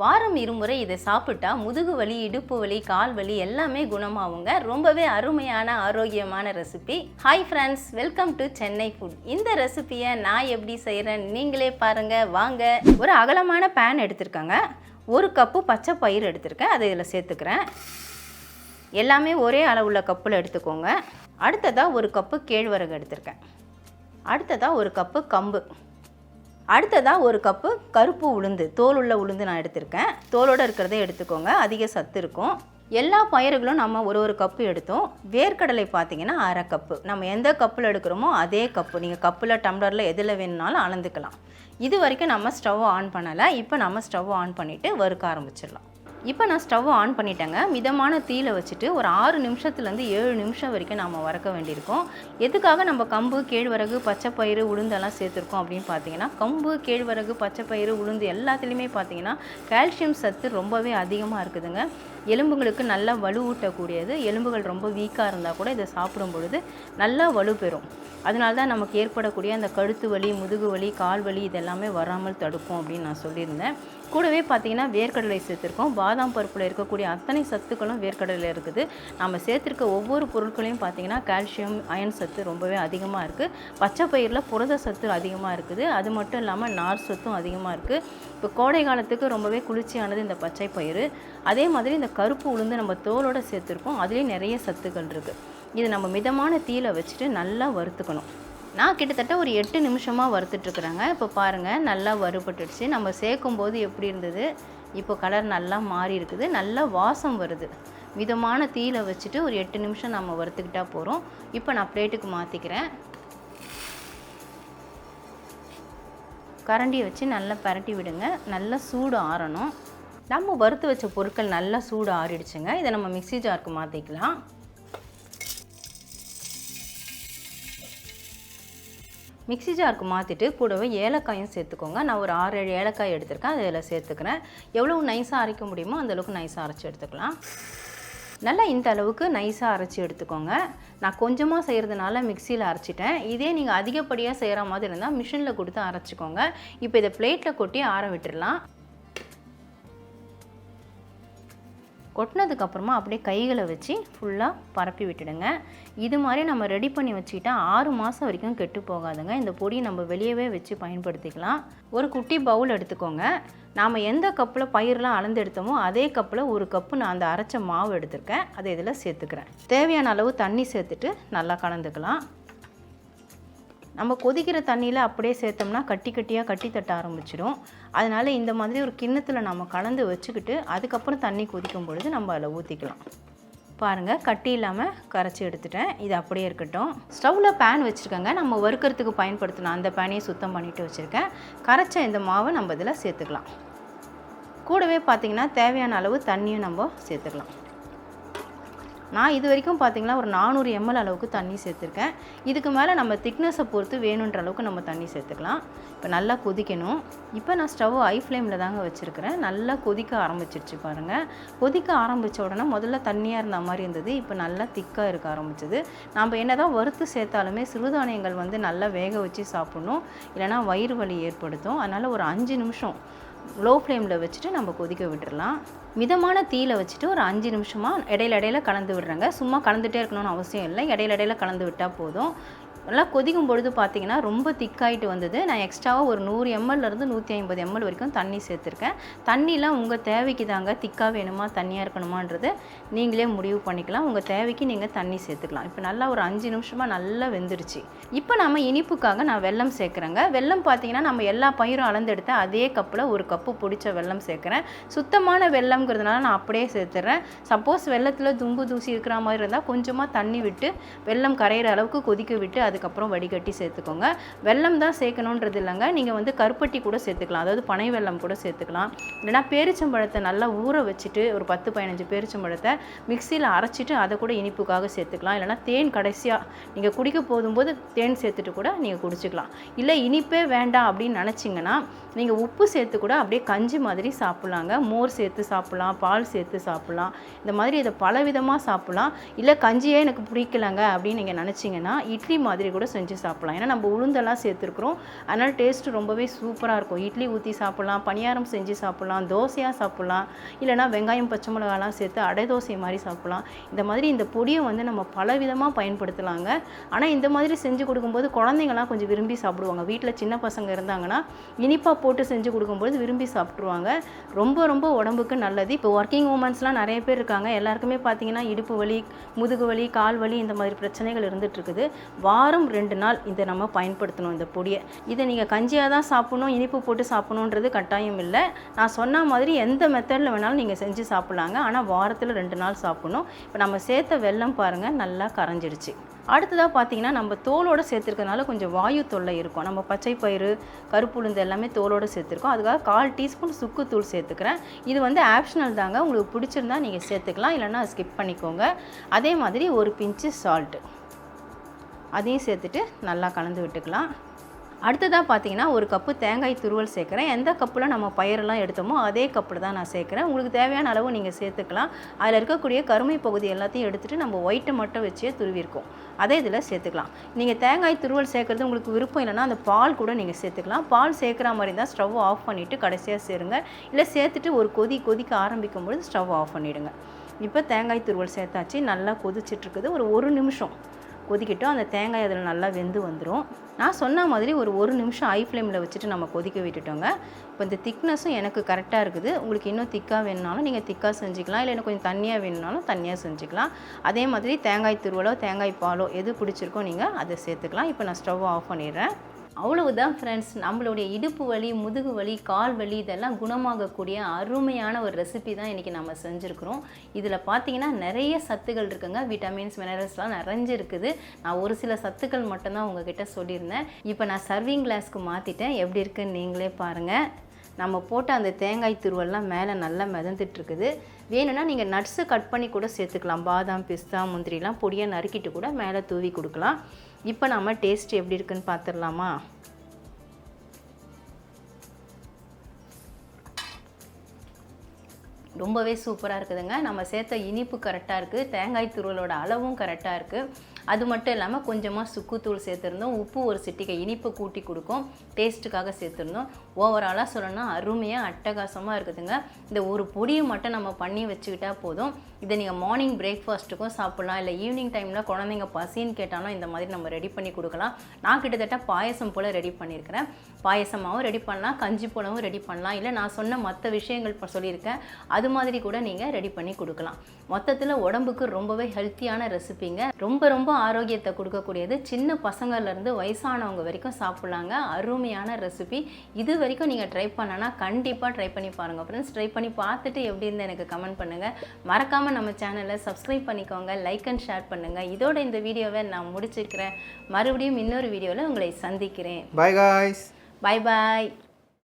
வாரம் இருமுறை இதை சாப்பிட்டா முதுகு வலி, இடுப்பு வலி, கால் வலி எல்லாமே குணமாகுங்க. ரொம்பவே அருமையான ஆரோக்கியமான recipe. Hi friends, welcome to Chennai food. இந்த ரெசிபியை நான் எப்படி செய்கிறேன் நீங்களே பாருங்கள் வாங்க. ஒரு அகலமான பேன் எடுத்துருக்கேங்க. 1 கப்பு பச்சை பயிர் எடுத்திருக்கேன், அதை இதில் சேர்த்துக்கிறேன். எல்லாமே ஒரே அளவுள்ள கப்பில் எடுத்துக்கோங்க. அடுத்ததாக 1 கப்பு கேழ்வரகு எடுத்திருக்கேன். அடுத்ததாக 1 கப்பு கம்பு. அடுத்ததாக 1 கப்பு கருப்பு உளுந்து, தோல் உள்ள உளுந்து நான் எடுத்திருக்கேன். தோலோடு இருக்கிறதே எடுத்துக்கோங்க, அதிக சத்து இருக்கும். எல்லா பயிர்களும் நம்ம ஒரு கப்பு எடுத்தோம். வேர்க்கடலை பார்த்திங்கன்னா 1/2 கப்பு. நம்ம எந்த கப்பில் எடுக்கிறோமோ அதே கப்பு, நீங்கள் கப்பில் டம்ளரில் எதில் வேணுனாலும் அளந்துக்கலாம். இது வரைக்கும் நம்ம ஸ்டவ் ஆன் பண்ணலை. இப்போ நம்ம ஸ்டவ் ஆன் பண்ணிவிட்டு வறுக்க ஆரம்பிச்சிடலாம். இப்போ நான் ஸ்டவ் ஆன் பண்ணிட்டேங்க. மிதமான தீயில் வச்சுட்டு ஒரு 6 நிமிஷத்துலேருந்து 7 நிமிஷம் வரைக்கும் நம்ம வறுக்க வேண்டியிருக்கோம். எதுக்காக நம்ம கம்பு, கேழ்வரகு, பச்சைப்பயிறு, உளுந்தெல்லாம் சேர்த்துருக்கோம் அப்படின்னு பார்த்தீங்கன்னா, கம்பு, கேழ்வரகு, பச்சைப்பயிறு, உளுந்து எல்லாத்துலேயுமே பார்த்தீங்கன்னா கால்சியம் சத்து ரொம்பவே அதிகமாக இருக்குதுங்க. எலும்புகளுக்கு நல்லா வலுவூட்டக்கூடியது. எலும்புகள் ரொம்ப வீக்காக இருந்தால் கூட இதை சாப்பிடும் பொழுது நல்லா வலுப்பெறும். அதனால தான் நமக்கு ஏற்படக்கூடிய அந்த கழுத்து வலி, முதுகு வலி, கால் வலி இதெல்லாமே வராமல் தடுக்கும் அப்படின்னு நான் சொல்லியிருந்தேன். கூடவே பார்த்திங்கன்னா வேர்க்கடலை சேர்த்துருக்கோம். பாதாம் பருப்பில் இருக்கக்கூடிய அத்தனை சத்துக்களும் வேர்க்கடலையில் இருக்குது. நம்ம சேர்த்துருக்க ஒவ்வொரு பொருட்களையும் பார்த்திங்கன்னா கால்சியம், அயன் சத்து ரொம்பவே அதிகமாக இருக்குது. பச்சை பயிரில் புரத சத்து அதிகமாக இருக்குது. அது மட்டும் இல்லாமல் நார் சத்தும் அதிகமாக இருக்குது. இப்போ கோடை காலத்துக்கு ரொம்பவே குளிர்ச்சியானது இந்த பச்சை பயிறு. அதே மாதிரி இந்த கருப்பு உளுந்து நம்ம தோலோடு சேர்த்துருக்கோம், அதுலேயும் நிறைய சத்துக்கள் இருக்குது. இது நம்ம மிதமான தீயில் வச்சுட்டு நல்லா வறுத்துக்கணும். நான் கிட்டத்தட்ட ஒரு 8 நிமிஷமாக வறுத்துட்ருக்குறேங்க. இப்போ பாருங்கள், நல்லா வறுபட்டுடுச்சு. நம்ம சேர்க்கும் போது எப்படி இருந்தது, இப்போ கலர் நல்லா மாறி இருக்குது, நல்லா வாசம் வருது. மிதமான தீயில் வச்சுட்டு ஒரு 8 நிமிஷம் நம்ம வறுத்துக்கிட்டால் போகிறோம். இப்போ நான் பிளேட்டுக்கு மாற்றிக்கிறேன். கரண்டியை வச்சு நல்லா பரட்டி விடுங்க. நல்லா சூடு ஆறணும். நம்ம வறுத்து வச்ச பொருட்கள் நல்லா சூடு ஆறிடுச்சுங்க. இதை நம்ம மிக்ஸி ஜாருக்கு மாற்றிக்கலாம். மிக்ஸி ஜாருக்கு மாற்றிட்டு கூடவே ஏலக்காயும் சேர்த்துக்கோங்க. நான் ஒரு 6-7 ஏலக்காய் எடுத்திருக்கேன், அதில் சேர்த்துக்கிறேன். எவ்வளோ நைஸாக அரைக்க முடியுமோ அந்தளவுக்கு நைஸாக அரைச்சி எடுத்துக்கலாம். நல்லா இந்த அளவுக்கு நைஸாக அரைச்சி எடுத்துக்கோங்க. நான் கொஞ்சமாக செய்கிறதுனால மிக்சியில் அரைச்சிட்டேன். இதே நீங்கள் அதிகப்படியாக செய்கிற மாதிரி இருந்தால் மிஷினில் கொடுத்து அரைச்சிக்கோங்க. இப்போ இதை பிளேட்டில் கொட்டி ஆற விட்டுடலாம். கொட்டினதுக்கப்புறமா அப்படியே கைகளை வச்சு ஃபுல்லாக பரப்பி விட்டுடுங்க. இது மாதிரி நம்ம ரெடி பண்ணி வச்சுக்கிட்டா 6 மாதம் வரைக்கும் கெட்டு போகாதுங்க. இந்த பொடி நம்ம வெளியவே வச்சு பயன்படுத்திக்கலாம். ஒரு குட்டி பவுல் எடுத்துக்கோங்க. நாம் எந்த கப்பில் பயிரெலாம் அளந்து எடுத்தோமோ அதே கப்பில் 1 கப்பு நான் அந்த அரைச்ச மாவு எடுத்திருக்கேன், அதை இதில் சேர்த்துக்கிறேன். தேவையான அளவு தண்ணி சேர்த்துட்டு நல்லா கலந்துக்கலாம். நம்ம கொதிக்கிற தண்ணியில் அப்படியே சேர்த்தோம்னா கட்டியாக கட்டி தட்ட ஆரம்பிச்சிடும். அதனால் இந்த மாதிரி ஒரு கிண்ணத்தில் நம்ம கலந்து வச்சுக்கிட்டு அதுக்கப்புறம் தண்ணி கொதிக்கும் பொழுது நம்ம அதில் ஊற்றிக்கலாம். பாருங்கள், கட்டி இல்லாமல் கரைச்சி எடுத்துட்டேன். இது அப்படியே இருக்கட்டும். ஸ்டவ்வில் பேன் வச்சுருக்கேங்க. நம்ம வறுக்கிறதுக்கு பயன்படுத்தின அந்த பேனையை சுத்தம் பண்ணிவிட்டு வச்சுருக்கேன். கரைச்ச இந்த மாவை நம்ம இதில் சேர்த்துக்கலாம். கூடவே பார்த்திங்கன்னா தேவையான அளவு தண்ணியும் நம்ம சேர்த்துக்கலாம். நான் இது வரைக்கும் பார்த்திங்கன்னா ஒரு 400 ml அளவுக்கு தண்ணி சேர்த்துருக்கேன். இதுக்கு மேலே நம்ம திக்னஸை பொறுத்து வேணுன்ற அளவுக்கு நம்ம தண்ணி சேர்த்துக்கலாம். இப்போ நல்லா கொதிக்கணும். இப்போ நான் ஸ்டவ் ஹை ஃப்ளேமில் தாங்க வச்சுருக்கிறேன். நல்லா கொதிக்க ஆரம்பிச்சிருச்சு பாருங்கள். கொதிக்க ஆரம்பித்த உடனே முதல்ல தண்ணியாக இருந்த மாதிரி இருந்தது, இப்போ நல்லா திக்காக இருக்க ஆரம்பிச்சது. நம்ம என்ன தான் வறுத்து சேர்த்தாலுமே சிறுதானியங்கள் நல்லா வேக வச்சு சாப்பிட்ணும், இல்லைனா வயிறு வலி ஏற்படுத்தும். அதனால் ஒரு 5 நிமிஷம் லோ ஃப்ளேமில் வச்சுட்டு நம்ம கொதிக்க விட்டுடலாம். மிதமான தீயில் வச்சுட்டு ஒரு 5 நிமிஷமாக இடையில கலந்து விடுறேங்க. சும்மா கலந்துகிட்டே இருக்கணும்னு அவசியம் இல்லை, இடையில கலந்து விட்டால் போதும். நல்லா கொதிக்கும் பொழுது பார்த்திங்கன்னா ரொம்ப திக்காயிட்டு வந்தது. நான் எக்ஸ்ட்ராவாக ஒரு 100 mlலேருந்து 150 ml வரைக்கும் தண்ணி சேர்த்துருக்கேன். தண்ணிலாம் உங்கள் தேவைக்கு தாங்க, திக்காக வேணுமா தண்ணியாக இருக்கணுமான்றது நீங்களே முடிவு பண்ணிக்கலாம். உங்கள் தேவைக்கு நீங்கள் தண்ணி சேர்த்துக்கலாம். இப்போ நல்லா ஒரு 5 நிமிஷமாக நல்லா வெந்துடுச்சு. இப்போ நம்ம இனிப்புக்காக நான் வெல்லம் சேர்க்குறேங்க. வெல்லம் பார்த்திங்கன்னா நம்ம எல்லா பயிரும் அளந்தெடுத்த அதே கப்பில் 1 கப்பு பொடிச்ச வெல்லம் சேர்க்குறேன். சுத்தமான வெல்லம்ங்கிறதுனால நான் அப்படியே சேர்த்துறேன். சப்போஸ் வெல்லத்தில் தும்பு தூசி இருக்கிற மாதிரி இருந்தால் கொஞ்சமாக தண்ணி விட்டு வெல்லம் கரையிற அளவுக்கு கொதிக்க விட்டு அதுக்கப்புறம் வடிகட்டி சேர்த்துக்கோங்க. வெல்லம் தான் சேர்க்கணுன்றது இல்லைங்க, நீங்கள் கருப்பட்டி கூட சேர்த்துக்கலாம், அதாவது பனை வெல்லம் கூட சேர்த்துக்கலாம். இல்லைனா பேரிச்சம்பழத்தை நல்லா ஊற வச்சுட்டு ஒரு 10-15 பேரிச்சம்பழத்தை மிக்சியில் அரைச்சிட்டு அதை கூட இனிப்புக்காக சேர்த்துக்கலாம். இல்லைனா தேன் கடைசியாக நீங்கள் குடிக்க போதும்போது தேன் சேர்த்துட்டு கூட நீங்கள் குடிச்சிக்கலாம். இல்லை இனிப்பே வேண்டாம் அப்படின்னு நினச்சிங்கன்னா நீங்கள் உப்பு சேர்த்து கூட அப்படியே கஞ்சி மாதிரி சாப்பிட்லாங்க. மோர் சேர்த்து சாப்பிட்லாம், பால் சேர்த்து சாப்பிட்லாம். இந்த மாதிரி இதை பல விதமாக சாப்பிட்லாம். இல்லை கஞ்சியே எனக்கு பிடிக்கலங்க அப்படின்னு நீங்கள் நினச்சிங்கன்னா இட்லி மாதிரி மாதிரி கூட செஞ்சு சாப்பிட்லாம். ஏன்னா நம்ம உளுந்தெல்லாம் சேர்த்துருக்குறோம், அதனால் டேஸ்ட்டு ரொம்பவே சூப்பராக இருக்கும். இட்லி ஊற்றி சாப்பிட்லாம், பணியாரம் செஞ்சு சாப்பிட்லாம், தோசையாக சாப்பிட்லாம், இல்லைனா வெங்காயம் பச்சை மிளகாலாம் சேர்த்து அடை தோசை மாதிரி சாப்பிட்லாம். இந்த மாதிரி இந்த பொடியை வந்து நம்ம பலவிதமாக பயன்படுத்தலாங்க. ஆனால் இந்த மாதிரி செஞ்சு கொடுக்கும்போது குழந்தைங்களாம் கொஞ்சம் விரும்பி சாப்பிடுவாங்க. வீட்டில் சின்ன பசங்க இருந்தாங்கன்னா இனிப்பாக போட்டு செஞ்சு கொடுக்கும்போது விரும்பி சாப்பிட்ருவாங்க. ரொம்ப ரொம்ப உடம்புக்கு நல்லது. இப்போ ஒர்க்கிங் உமன்ஸ்லாம் நிறைய பேர் இருக்காங்க. எல்லாருக்குமே பார்த்தீங்கன்னா இடுப்பு வலி, முதுகு வலி, கால் வலி இந்த மாதிரி பிரச்சனைகள் இருந்துட்டு இருக்குது. வாரம் 2 நாள் இதை நம்ம பயன்படுத்தணும் இந்த பொடியை. இதை நீங்கள் கஞ்சியாக தான் சாப்பிடணும், இனிப்பு போட்டு சாப்பிடணுன்றது கட்டாயம் இல்லை. நான் சொன்ன மாதிரி எந்த மெத்தடில் வேணாலும் நீங்கள் செஞ்சு சாப்பிட்லாங்க. ஆனால் வாரத்தில் 2 நாள் சாப்பிடணும். இப்போ நம்ம சேர்த்த வெல்லம் பாருங்கள் நல்லா கரைஞ்சிடுச்சு. அடுத்ததாக பார்த்தீங்கன்னா நம்ம தோலோடு சேர்த்துருக்கனால கொஞ்சம் வாயு தொல்லை இருக்கும். நம்ம பச்சை பயிறு, கருப்பு உளுந்து எல்லாமே தோலோடு சேர்த்துருக்கோம். அதுக்காக 1/4 டீஸ்பூன் சுக்குத்தூள் சேர்த்துக்கிறேன். இது வந்து ஆப்ஷனல் தாங்க, உங்களுக்கு பிடிச்சிருந்தா நீங்கள் சேர்த்துக்கலாம், இல்லைன்னா ஸ்கிப் பண்ணிக்கோங்க. அதே மாதிரி ஒரு பிஞ்சு சால்ட்டு அதையும் சேர்த்துட்டு நல்லா கலந்து விட்டுக்கலாம். அடுத்ததாக பார்த்தீங்கன்னா 1 கப்பு தேங்காய் துருவல் சேர்க்குறேன். எந்த கப்பில் நம்ம பயிரெல்லாம் எடுத்தோமோ அதே கப்பில் தான் நான் சேர்க்குறேன். உங்களுக்கு தேவையான அளவு நீங்கள் சேர்த்துக்கலாம். அதில் இருக்கக்கூடிய கருமை பகுதி எல்லாத்தையும் எடுத்துகிட்டு நம்ம ஒயிட்டை மட்டும் வச்சே துருவிருக்கோம், அதே இதில் சேர்த்துக்கலாம். நீங்கள் தேங்காய் துருவல் சேர்க்குறது உங்களுக்கு விருப்பம் இல்லைன்னா அந்த பால் கூட நீங்கள் சேர்த்துக்கலாம். பால் சேர்க்குற மாதிரி தான் ஸ்டவ் ஆஃப் பண்ணிவிட்டு கடைசியாக சேருங்க. இல்லை சேர்த்துட்டு ஒரு கொதிக்க ஆரம்பிக்கும் பொழுது ஸ்டவ் ஆஃப் பண்ணிவிடுங்க. இப்போ தேங்காய் துருவல் சேர்த்தாச்சு, நல்லா கொதிச்சிட்ருக்குது. ஒரு நிமிஷம் கொதிக்கட்டும். அந்த தேங்காய் அதில் நல்லா வெந்து வந்துடும். நான் சொன்ன மாதிரி ஒரு நிமிஷம் ஹை ஃப்ளேமில் வச்சுட்டு நம்ம கொதிக்க விட்டுட்டோங்க. இப்போ இந்த திக்னஸும் எனக்கு கரெக்டாக இருக்குது. உங்களுக்கு இன்னும் திக்காக வேணுனாலும் நீங்கள் திக்காக செஞ்சுக்கலாம், இல்லை இன்னும் கொஞ்சம் தண்ணியாக வேணுனாலும் தண்ணியாக செஞ்சுக்கலாம். அதே மாதிரி தேங்காய் துருவலோ தேங்காய் பாலோ எது பிடிச்சிருக்கோ நீங்கள் அதை சேர்த்துக்கலாம். இப்போ நான் ஸ்டவ் ஆஃப் பண்ணிடுறேன். அவ்வளவுதான் ஃப்ரெண்ட்ஸ், நம்மளுடைய இடுப்பு வலி, முதுகு வலி, கால் வலி இதெல்லாம் குணமாகக்கூடிய அருமையான ஒரு ரெசிபி தான் இன்றைக்கி நம்ம செஞ்சுருக்குறோம். இதில் பார்த்தீங்கன்னா நிறைய சத்துக்கள் இருக்குங்க, விட்டமின்ஸ், மினரல்ஸ்லாம் நிறைஞ்சிருக்குது. நான் ஒரு சில சத்துக்கள் மட்டும்தான் உங்ககிட்ட சொல்லியிருந்தேன். இப்போ நான் சர்விங் கிளாஸ்க்கு மாற்றிட்டேன். எப்படி இருக்குன்னு நீங்களே பாருங்கள். நம்ம போட்ட அந்த தேங்காய் துருவெல்லாம் மேலே நல்லா மிதந்துட்டுருக்குது. வேணும்னா நீங்கள் நட்ஸு கட் பண்ணி கூட சேர்த்துக்கலாம். பாதாம், பிஸ்தா, முந்திரிலாம் பொடியாக நறுக்கிட்டு கூட மேலே தூவி கொடுக்கலாம். இப்போ நம்ம டேஸ்ட் எப்படி இருக்குன்னு பார்த்துடலாமா? ரொம்பவே சூப்பராக இருக்குதுங்க. நம்ம சேர்த்த இனிப்பு கரெக்டாக இருக்குது, தேங்காய் துருவலோட அளவும் கரெக்டாக இருக்குது. அது மட்டும் இல்லாமல் கொஞ்சமாக சுக்குத்தூள் சேர்த்துருந்தோம், உப்பு ஒரு சிட்டிகை இனிப்பு கூட்டி கொடுக்கும், டேஸ்ட்டுக்காக சேர்த்துருந்தோம். ஓவராலாக சொல்லணும்னா அருமையாக அட்டகாசமாக இருக்குதுங்க. இந்த ஒரு பொடியை மட்டும் நம்ம பண்ணி வச்சுக்கிட்டா போதும். இதை நீங்கள் மார்னிங் பிரேக்ஃபாஸ்ட்டுக்கும் சாப்பிட்லாம், இல்லை ஈவினிங் டைமில் குழந்தைங்க பசின்னு கேட்டாலும் இந்த மாதிரி நம்ம ரெடி பண்ணி கொடுக்கலாம். நான் கிட்டத்தட்ட பாயசம் போல் ரெடி பண்ணியிருக்கிறேன். பாயசமாகவும் ரெடி பண்ணலாம், கஞ்சி போலவும் ரெடி பண்ணலாம், இல்லை நான் சொன்ன மற்ற விஷயங்கள் இப்போ சொல்லியிருக்கேன் அது மாதிரி கூட நீங்கள் ரெடி பண்ணி கொடுக்கலாம். மொத்தத்தில் உடம்புக்கு ரொம்பவே ஹெல்த்தியான ரெசிபிங்க. ரொம்ப ரொம்ப ஆரோக்கியத்தை கொடுக்கக்கூடியது. சின்ன பசங்கள்லேருந்து வயசானவங்க வரைக்கும் சாப்பிட்லாங்க. அருமையான ரெசிபி. இது வரைக்கும் நீங்கள் ட்ரை பண்ணனா கண்டிப்பாக ட்ரை பண்ணி பாருங்கள் ஃப்ரெண்ட்ஸ். ட்ரை பண்ணி பார்த்துட்டு எப்படி இருந்து எனக்கு கமெண்ட் பண்ணுங்கள். மறக்காமல் நம்ம சேனலை சப்ஸ்கிரைப் பண்ணிக்கோங்க, லைக் அண்ட் ஷேர் பண்ணுங்கள். இதோட இந்த வீடியோவை நான் முடிச்சுக்கிறேன். மறுபடியும் இன்னொரு வீடியோவில் உங்களை சந்திக்கிறேன். By guys. Bye bye.